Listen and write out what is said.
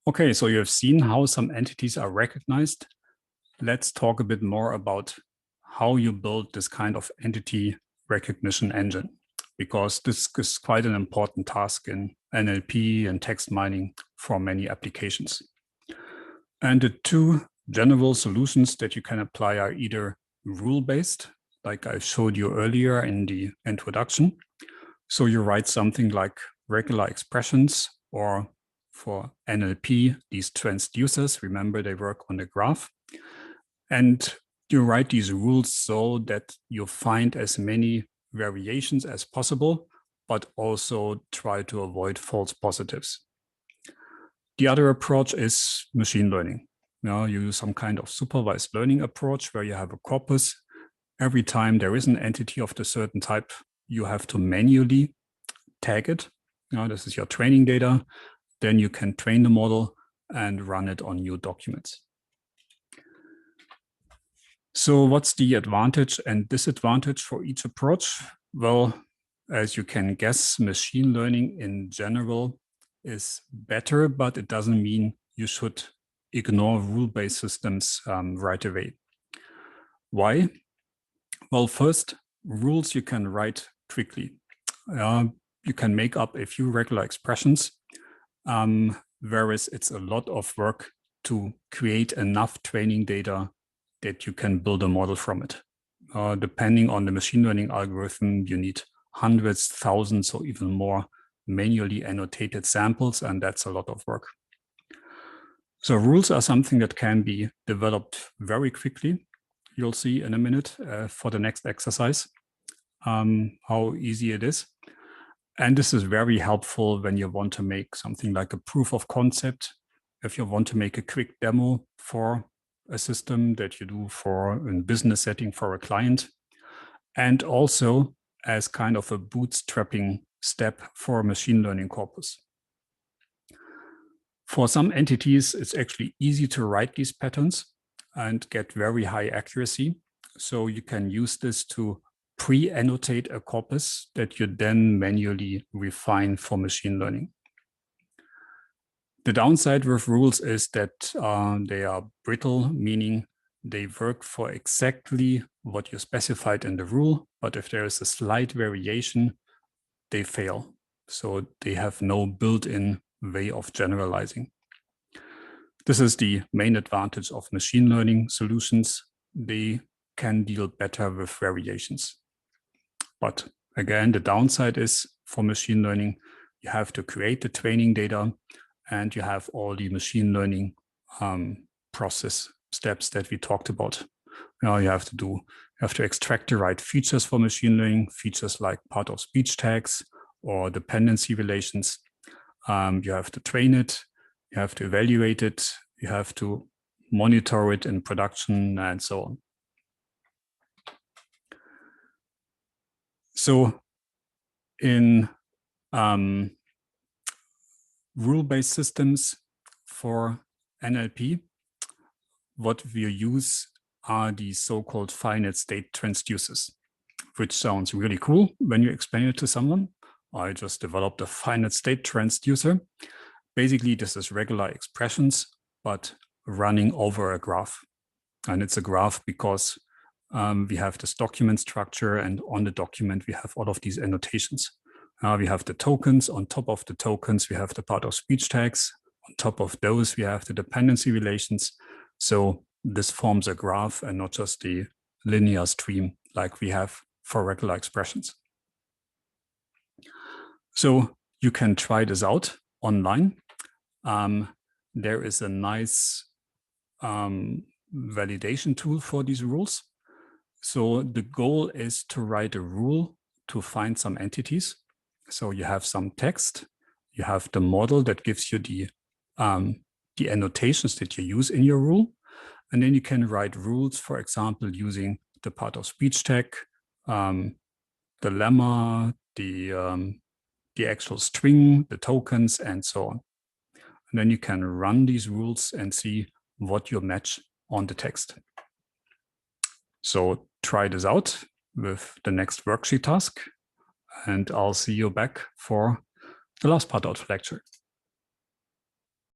Okay, so you have seen how some entities are recognized. Let's talk a bit more about how you build this kind of entity recognition engine, because this is quite an important task in NLP and text mining for many applications. And the two general solutions that you can apply are either rule-based, like I showed you earlier in the introduction. So you write something like regular expressions, or for NLP, these transducers, remember they work on the graph. And you write these rules so that you find as many variations as possible, but also try to avoid false positives. The other approach is machine learning. You use some kind of supervised learning approach where you have a corpus. Every time there is an entity of a certain type, you have to manually tag it. This is your training data. Then you can train the model and run it on new documents. So what's the advantage and disadvantage for each approach? Well, as you can guess, machine learning in general is better, but it doesn't mean you should ignore rule-based systems right away. Why? Well, first, rules you can write quickly. You can make up a few regular expressions, whereas it's a lot of work to create enough training data that you can build a model from it. Depending on the machine learning algorithm, you need hundreds, thousands, or even more manually annotated samples, and that's a lot of work. So rules are something that can be developed very quickly. You'll see in a minute for the next exercise how easy it is. And this is very helpful when you want to make something like a proof of concept. If you want to make a quick demo for a system that you do for a business setting for a client, and also as kind of a bootstrapping step for a machine learning corpus. For some entities, it's actually easy to write these patterns and get very high accuracy. So you can use this to pre-annotate a corpus that you then manually refine for machine learning. The downside with rules is that they are brittle, meaning they work for exactly what you specified in the rule, but if there is a slight variation, they fail. So they have no built-in way of generalizing. This is the main advantage of machine learning solutions. They can deal better with variations. But again, the downside is for machine learning, you have to create the training data and you have all the machine learning process steps that we talked about. Now you have to extract the right features for machine learning, features like part of speech tags or dependency relations. You have to train it, you have to evaluate it, you have to monitor it in production and so on. So in rule-based systems for NLP, what we use are the so-called finite state transducers, which sounds really cool when you explain it to someone. I just developed a finite state transducer. Basically, this is regular expressions, but running over a graph. And it's a graph because we have this document structure, and on the document, we have all of these annotations. We have the tokens. On top of the tokens, we have the part of speech tags. On top of those, we have the dependency relations. So this forms a graph and not just the linear stream like we have for regular expressions. So you can try this out online. There is a nice validation tool for these rules. So the goal is to write a rule to find some entities. So you have some text, you have the model that gives you the annotations that you use in your rule. And then you can write rules, for example, using the part of speech tag, the lemma, the actual string, the tokens, and so on. And then you can run these rules and see what you match on the text. So try this out with the next worksheet task, and I'll see you back for the last part of the lecture.